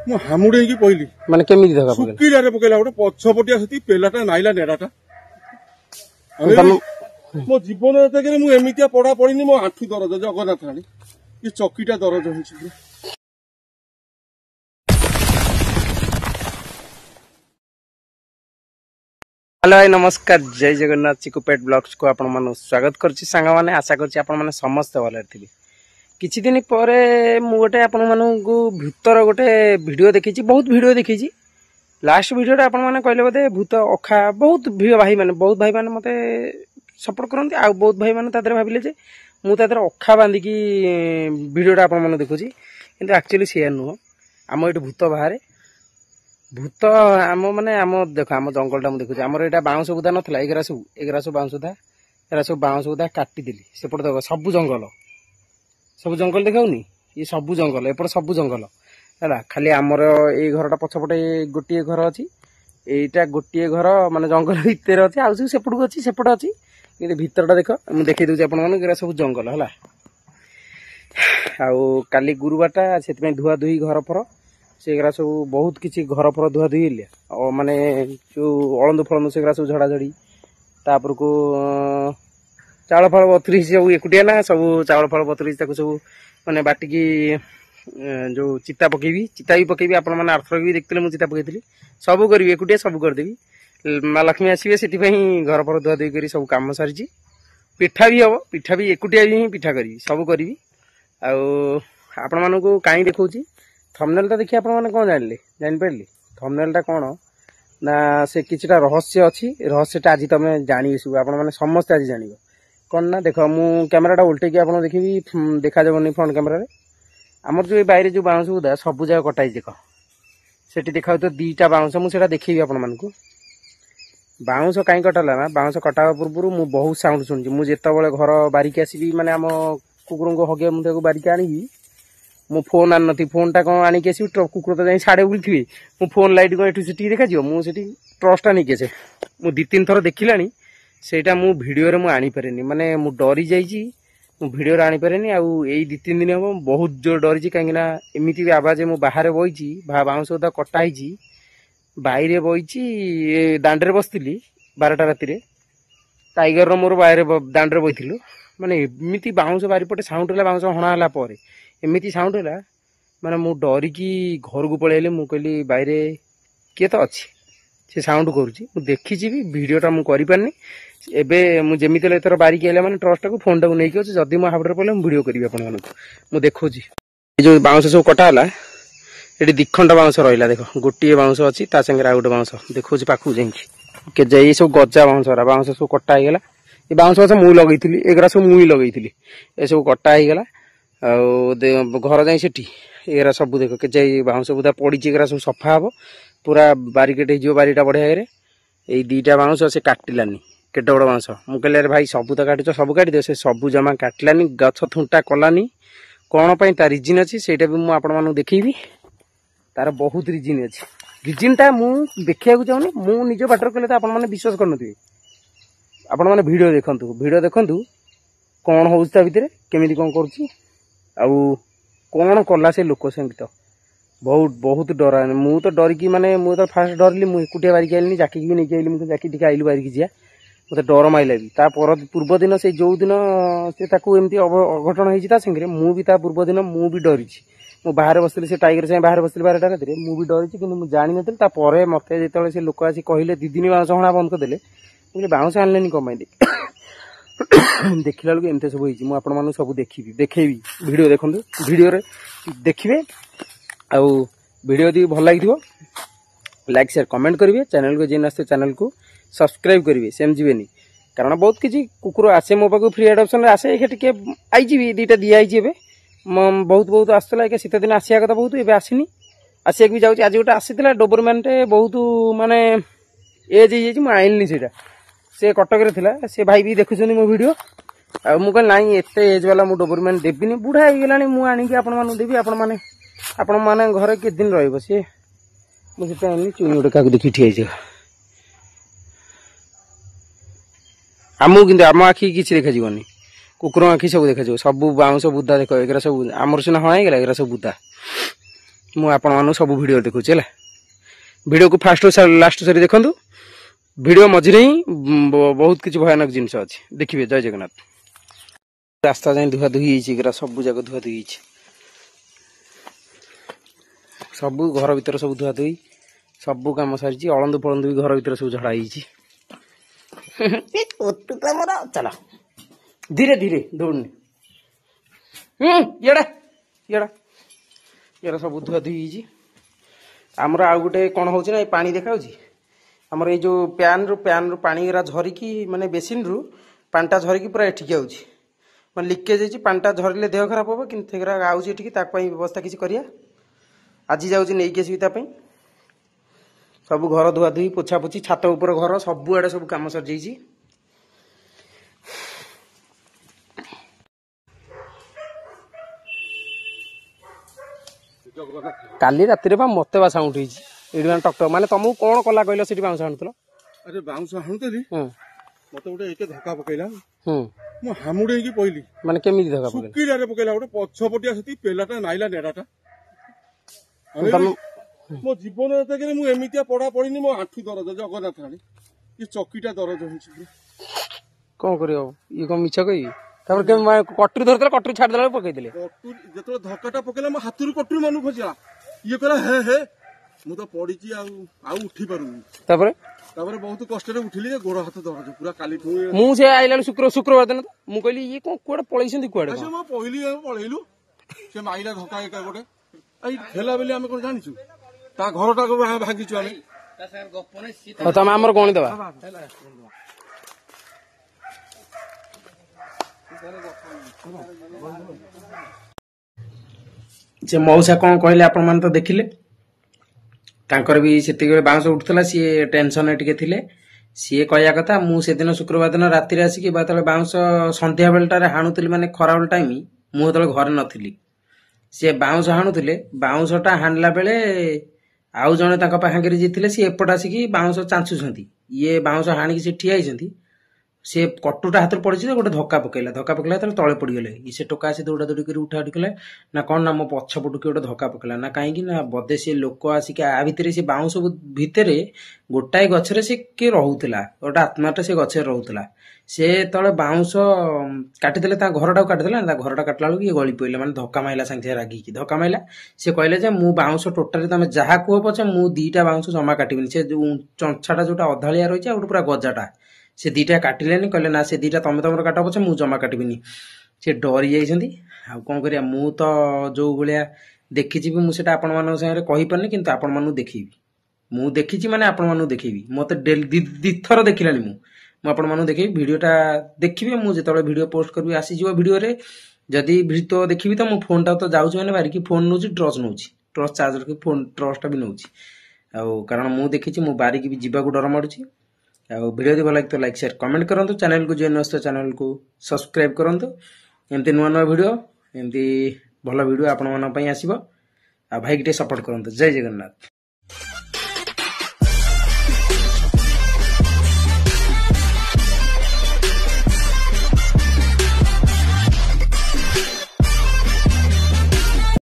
ମୁଁ ହାମୁଡେଇକି ପଇଲି। ମାନେ କେମିତି ଧକ୍କା ପକେଇଲା? ଶୁକିଲାରେ ପକେଇଲା ଗୋଟେ ପଛପଟିଆ ସେଠି ପେଲାଟା ନାଇଲା ନେଡାଟା। ମୋ ଜୀବନ ଯେତେବେଳେ ମୁଁ ଏମିତିଆ ପଢା ପଡିନି। ମୋ ଆଣ୍ଠୁ ଦରଜ ଜଗନ୍ନାଥ ଆଣି ଏ ଚକିଟା ଦରଜ ହେଇଛି। हेलो भाई नमस्कार, जय जगन्नाथ। चिकू पेट ब्लॉग्स को आपण मानु स्वागत करछि। सांगा माने आशा करछि आपण माने समस्त भले थिबे। किछि दिन परे मु गोटे आपण मानु को भूतर गोटे वीडियो देखिछि, बहुत वीडियो देखिछि। लास्ट वीडियो रे आपण माने कहले बदे भूत अखा बहुत भाई माने मते सपोर्ट करंती। आ बहुत भाई माने तादरे भाबिले जे मु तादरे अखा बांधी की वीडियो रे आपण माने देखुछि, किंतु एक्चुअली सेया नुह। आम एठी भूत बाहरे भूत आम माने आम देख आम जंगल मुझे देखुଛି। आमर यहाँ बाउंस बुदा नाला एगरा सब बाउंस बुदा एरा सब बाउंस बुदा काटिदेली। सेपट देख सब जंगल देखाऊनी ये सब जंगल एपट सब जंगल है। खाली आमर ये घरटा पछपटे गोटे घर अच्छी, यहीटा गोटे घर माने जंगल भितर अच्छी। आउ सब सेपट को अच्छी सेपट अच्छी, कि भितरटा देख मुझे देखी दूसरी आप सब जंगल है। आउ काली गुरुवारटा से धुआ धुई घर फर सेगरा सब बहुत किसी घर फर धुआ धुई माने जो अलंदु फलंदु सेगरा सब झड़ाझड़ी तापर को चाउल फल बतुरी सब एकुटिया ना सब चाउल फल बतुरी सब माने बाटिकी जो चिता पकेबी चिता भी पकेबी। आपण मैंने आर्थर भी देखते मुझे चिता पकई सब करी एकुटिया सब करदेवी। माँ लक्ष्मी आसवे से घर फर धुआ धुई कर सब कम सारी। पिठा भी हम पिठा भी एकुटिया भी पिठा करी सब करी। आपण मानू कहीं देखा थंबनेल टा देखिए आपण कौन जानिपारे थंबनेल टा कौन ना से किछटा रहस्य अच्छी। रहस्यटा आज तुम जानी सब आपण मैंने समस्ते आज जान कौन ना देख मु कैमेराटा उल्टेकी आप देखी देखा जाबनी फ्रंट कैमेरा आमर जो बाहर जो बाउंस बुदा सब जगह कटाई देख सेठी देखा तो दीटा बाउंस मुझे देखी आपण मानक बाउंस कहीं कटाला ना बाउंस कटा पूर्व मु बहुत साउंड शुणी मुझे घर बारिक आसबि माने आम कुकुर को हगे मुझे बारिक आनी मो फोन आन नी फोन टा कौन आणिक आस कुकुर तो जाए साढ़े बुलि थे मो फोन लाइट कौन ये देखा मुझे टर्चटा नहीं आसे मु दी तीन थर देखला सेटा मु वीडियो मु आनीपारे माने मु डरी जाइए मु वीडियो आनीपारे आई दी तीन दिन हम बहुत जोर डरी कहीं एमती भी आवाज मु बाहर बही बाउंस उदा कटाई बाहर बही दांडे बसती 12टा राति टाइगर मोर बाहर दांडे बही माने एमती बाउंस बारिपटे साउंड है बाउंस हणाला एमती साउंड है माने मु डरिकी घर को पलैली मु कहली बाहर किए तो अच्छी से साउंड करुच्ची मु देखी भी वीडियोटा मु करि पारनी। एबे मु जेमिति एथर बारिक आइला माने ट्रस्ट को फोन टाको नेकी अछि जदी मो हाबडर पले मु वीडियो करिवे आपण मानक मु देखोजी। जो बाउंस सब कटाला एटी दिखंड बाउंस रहिला देख गोटिए बाउंस अछि ता संगे आ गोटे बाउंस देखोजी पाखु जाइछि के जाई सब गजा बाउंस सब कटा आइगला। ए बाउंस मु लगैथिली एगरा सब मुई लगैथिली ए सब कटा आइगला। घर जाए एरा सब देख के जाई बाउंस बुदा पड़ी एगरा सब सफा हम पूरा बारिकेट हो बारीटा बढ़िया ये दीटा बाउंस से काटिलानी केटे बड़ बाउंस मु कहले अरे भाई सब तो काटुच सब काटिदे से सब जमा काटिलानी गछ थुंटा कलानी कौन पाई ता रिजिन अच्छी सेटा भी मुझे देखी तार बहुत रिजिन अच्छी। रिजिनटा मु देखा चाहूनी मु निज बाटर कहले तो आपने विश्वास करनथिबे आपण मैंने वीडियो देखंतु कौन हो भितर केमिति कौन करुच्ची आउ कौन कला से लोक से तो बहुत बहुत डरा मु तो डरिकी माने मु तो फास्ट डरली मु एकुटिया बारिक आइली जाकी भी नहीं आइली मुझे जाकी टिके आइलु बारिक जिया मत डर माइला भी ता पूर्व दिन से जो दिन से एमती अघटन होता संगे मु भी ता पूर्व दिन मु भी डरी मु बाहर बसली से टाइगर से बाहर बसली 12टा राति मु भी डरी कि मुझे जानी नी तापर मत जो से लोक आसी कहले 2 दिन बाउंस हणा बंद करदे मुझे बाउंस आणलेनी कमाई देखला बेलू एमती सब हो आपण सब देखेबी वीडियो देखु वीडियो देखिए आउ वीडियो यदि भल लगी लाइक शेयर कमेंट करेंगे चैनल को जेन आसते चैनल को सब्सक्राइब करेंगे सेम जीवेनी कारण बहुत किसी कुकुर आसे मो पाक फ्री एडप्शन आसे टे आई दीटा दिखाई बहुत बहुत आसला शीत दिन आसा कथा बहुत एवं आसनी आसिया भी जाऊँगी आज गोटे आसाला डोबरमैनटे बहुत माने एज हो आइलनी से से कटक से भाई भी देखुं मो वीडियो आ मुझे नाई एत एज वाला मु डोबरमैन देवी बुढ़ा हो गलानी मुझे आपण देवी आपण मैंने घर के दिन रे मुझे चुनी गोटे क्या देखी ठिया आमको कि आम आखि किसी देखा कुकुर आखि सब देखा सब बाउंस बुदा देख एगरा सब आमर सीना हाँ गला एगरा सब बुदा ମୁଁ ଆପଣମାନଙ୍କୁ ସବୁ ଭିଡ଼ିଓ ଦେଖୁଛି ହେଲା। ଭିଡ଼ିଓକୁ ଫାଷ୍ଟ ଲାଷ୍ଟ ସାରି ଦେଖନ୍ତୁ। ଭିଡ଼ିଓ ମଝିରେ ହିଁ ବହୁତ କିଛି ଭୟାନକ ଜିନିଷ ଅଛି, ଦେଖିବେ। ଜୟ ଜଗନ୍ନାଥ। ରାସ୍ତା ଯାଇ ଧୁଆ ଧୁଇ ହେଇଛି, ଏଗୁରା ସବୁ ଯାକ ଧୁଆ ଧୁଇ ହେଇଛି, ସବୁ ଘର ଭିତରେ ସବୁ ଧୁଆ ଧୁଇ ସବୁ କାମ ସାରିଛି। ଅଳନ୍ଦୁ ଫଳନ୍ଦୁ ବି ଘର ଭିତରେ ସବୁ ଝଡ଼ା ହେଇଛି। ଚାଲ ଧୀରେ ଧୀରେ ଦୌଡ଼ନି। ଇଏଡ଼ା ଇଏଡ଼ା ଇଏଡ଼ା ସବୁ ଧୁଆ ଧୁଇ ହେଇଛି। ଆମର ଆଉ ଗୋଟେ କ'ଣ ହେଉଛି ନା, ଏ ପାଣି ଦେଖାଯାଉଛି ଆମର ଏଇ ଯେଉଁ ପ୍ୟାନ୍ରୁ ପାଣି ଗୁରା ଝରିକି, ମାନେ ବେସିନ୍ରୁ ପାଣିଟା ଝରିକି ପୁରା ଏଠିକି ଆଉଛି, ମାନେ ଲିକେଜ୍ ହେଇଛି। ପାଣିଟା ଝରିଲେ ଦେହ ଖରାପ ହେବ, କିନ୍ତୁ ସେଗୁରା ଆଉଛି ଏଠିକି। ତା ପାଇଁ ବ୍ୟବସ୍ଥା କିଛି କରିବା। ଆଜି ଯାଉଛି ନେଇକି ଆସିବି ତା ପାଇଁ। ସବୁ ଘର ଧୁଆ ଧୁଇ ପୋଛାପୋଛି, ଛାତ ଉପର ଘର ସବୁଆଡ଼େ ସବୁ କାମ ସରିଯାଇଛି। କାଲି ରାତିରେ ବା ମତେ ବା ସାଉଣ୍ଡ ହେଇଛି ଏଇଠି, ମାନେ ଟକ୍ ଟକ୍। ମାନେ ତମକୁ କ'ଣ କଲା କହିଲ ସେଠି ବାଉଁଶ ଆଣୁଥିଲ? ଆରେ ବାଉଁଶ ହାଣୁଥିଲି, ମତେ ଗୋଟେ ଏକେ ଧକ୍କା ପକେଇଲା। ମୁଁ ହାମୁଡି ହେଇକି ପଇଲି। ମାନେ କେମିତି ଧକ୍କା ପକେଇଲା? ଶୁକିଲାରେ ପକେଇଲା। ଗୋଟେ ପଛପଟିଆ ସେଠି ପେଲାଟା ନାଇଲା ନେଡାଟା। ମୋ ଜୀବନ ମୁଁ ଏମିତିଆ ପଢା ପଡିନି। ମୋ ଆଣ୍ଠୁ ଦରଜ, ଜଗନ୍ନାଥ ଆଣି ଏ ଚକିଟା ଦରଜ ହେଇଛି। କ'ଣ କରିବ? ଇଏ କ'ଣ ମିଛ କହିବି? ତାପରେ କଟୁରୀ ଧରିଥିଲା, କଟୁରୀ ଛାଡ଼ିଦେଲା ବେଳକୁ ପକେଇଥିଲେ। କଟୁରୀ ଯେତେବେଳେ ଧକ୍କାଟା ପକେଇଲା, ମୋ ହାତରୁ କଟୁରୀ ମାନଙ୍କୁ ଖୋଜିଲା। ଇଏ କହିଲା ହେ ହେ, ମୁଁ ତ ପଡିଛି, ଆଉ ଉଠି ପାରୁନି। ତାପରେ ବହୁତ କଷ୍ଟରେ ଉଠିଲି, ଯେ ଗୋଡ ହାତ ଦରଜ ପୁରା। କାଲିଠୁ ମୁଁ ସେ ଆଇଲା ବେଳକୁ ଶୁକ୍ରବାର ଦିନ, ମୁଁ କହିଲି ଇଏ କ'ଣ କୁଆଡେ ପଳେଇଛନ୍ତି, କୁଆଡେ ପଳେଇଲୁ। ସେ ମାଇଲା ଧକ୍କା ଏକା ଗୋଟେ। ଏଇ ଠେଲା ବୋଲି ଆମେ କ'ଣ ଜାଣିଛୁ? ତା ଘରଟାକୁ ଭାଙ୍ଗିଛୁ ଆମେ। ତମେ ଆମର ଗଣି ଦେବା। ସେ ମଉସା କ'ଣ କହିଲେ ଆପଣ ମାନେ ତ ଦେଖିଲେ। ତାଙ୍କର ବି ସେତିକି ବାଉଁଶ ଉଠୁଥିଲା, ସିଏ ଟେନସନରେ ଟିକେ ଥିଲେ। ସିଏ କହିବା କଥା, ମୁଁ ସେଦିନ ଶୁକ୍ରବାର ଦିନ ରାତିରେ ଆସିକି ଯେତେବେଳେ ବାଉଁଶ ସନ୍ଧ୍ୟା ବେଳଟାରେ ହାଣୁଥିଲି, ମାନେ ଖରାବେଳ ଟାଇମ, ମୁଁ ଯେତେବେଳେ ଘରେ ନଥିଲି, ସିଏ ବାଉଁଶ ହାଣୁଥିଲେ। ବାଉଁଶଟା ହାଣିଲା ବେଳେ ଆଉ ଜଣେ ତାଙ୍କ ପାଖରେ ଯିଏ ଥିଲେ, ସିଏ ଏପଟେ ଆସିକି ବାଉଁଶ ଚାଞ୍ଚୁଛନ୍ତି। ଇଏ ବାଉଁଶ ହାଣିକି ସେ ଠିଆ ହେଇଛନ୍ତି। ସେ କଟୁଟା ହାତରୁ ପଡ଼ିଛି, ଗୋଟେ ଧକ୍କା ପକେଇଲା। ଯେତେବେଳେ ତଳେ ପଡ଼ିଗଲେ, ସେ ଟୋକା ଆସି ଦୌଡ଼ା ଦୌଡ଼ି କରି ଉଠା ଉଠି କଲେ। ନା କ'ଣ ନା ମୋ ପଛପଟୁ କିଏ ଗୋଟେ ଧକ୍କା ପକେଇଲା ନା କାହିଁକି ନା, ବୋଧେ ସେ ଲୋକ ଆସିକି ଆ ଭିତରେ, ସେ ବାଉଁଶ ଭିତରେ ଗୋଟାଏ ଗଛରେ ସେ କିଏ ରହୁଥିଲା, ଗୋଟେ ଆତ୍ମାଟା ସେ ଗଛରେ ରହୁଥିଲା। ସେ ତଳେ ବାଉଁଶ କାଟିଦେଲେ, ତା ଘରଟାକୁ କାଟିଦେଲା। ତା ଘରଟା କାଟିଲା ବେଳକୁ ଇଏ ଗଳି ପଡ଼ିଲା, ମାନେ ଧକ୍କା ମାଇଲା, ସାଙ୍ଗେ ସାଙ୍ଗେ ରାଗିକି ଧକ୍କା ମାଇଲା। ସେ କହିଲେ ଯେ ମୁଁ ବାଉଁଶ ଟୋଟାଲି ତମେ ଯାହା କୁହ ପଛେ, ମୁଁ ଦିଟା ବାଉଁଶ ଜମା କାଟିବିନି। ସେ ଯୋଉ ଚଞ୍ଛାଟା ଯୋଉଟା ଅଧାଳିଆ ରହିଛି, ଆଉ ଗୋଟେ ପୁରା ଗଜାଟା, ସେ ଦିଟା କାଟିଲେନି। କହିଲେ ନା, ସେ ଦିଟା ତମେ ତମର କାଟ ପଛେ, ମୁଁ ଜମା କାଟିବିନି। ସେ ଡରି ଯାଇଛନ୍ତି। ଆଉ କ'ଣ କରିବା, ମୁଁ ତ ଯୋଉ ଭଳିଆ ଦେଖିଛି ବି, ମୁଁ ସେଟା ଆପଣମାନଙ୍କ ସାଙ୍ଗରେ କହିପାରୁନି, କିନ୍ତୁ ଆପଣମାନଙ୍କୁ ଦେଖେଇବି। ମୁଁ ଦେଖିଛି ମାନେ ଆପଣମାନଙ୍କୁ ଦେଖେଇବି। ମତେ ଦିଥର ଦେଖିଲାଣି। ମୁଁ ଆପଣମାନଙ୍କୁ ଦେଖେଇବି। ଭିଡ଼ିଓଟା ଦେଖିବେ। ମୁଁ ଯେତେବେଳେ ଭିଡ଼ିଓ ପୋଷ୍ଟ କରିବି, ଆସିଯିବ ଭିଡ଼ିଓରେ। ଯଦି ଭିଡ଼ିଓ ଦେଖିବି, ତ ମୋ ଫୋନଟା ତ ଯାଉଛି, ମାନେ ବାରିକି ଫୋନ ନେଉଛି, ଟର୍ଚ୍ଚ ନେଉଛି, ଟର୍ଚ୍ଚ ଚାର୍ଜ ରଖି ଫୋନ ଟର୍ଚ୍ଚଟା ବି ନେଉଛି। ଆଉ କାରଣ ମୁଁ ଦେଖିଛି, ମୁଁ ବାରିକି ବି ଯିବାକୁ ଡର ମାଡୁଛି। ଆଉ ଭିଡ଼ିଓ ଯଦି ଭଲ ଲାଗେ ତ ଲାଇକ୍ ସେୟାର କମେଣ୍ଟ କରନ୍ତୁ। ଚ୍ୟାନେଲକୁ ଜଏନ୍ ଆସିଥିବ, ଚ୍ୟାନେଲକୁ ସବସ୍କ୍ରାଇବ କରନ୍ତୁ। ଏମିତି ନୂଆ ନୂଆ ଭିଡ଼ିଓ, ଏମିତି ଭଲ ଭିଡ଼ିଓ ଆପଣମାନଙ୍କ ପାଇଁ ଆସିବ। ଆଉ ଭାଇକି ଟିକେ ସପୋର୍ଟ କରନ୍ତୁ। ଜୟ ଜଗନ୍ନାଥ।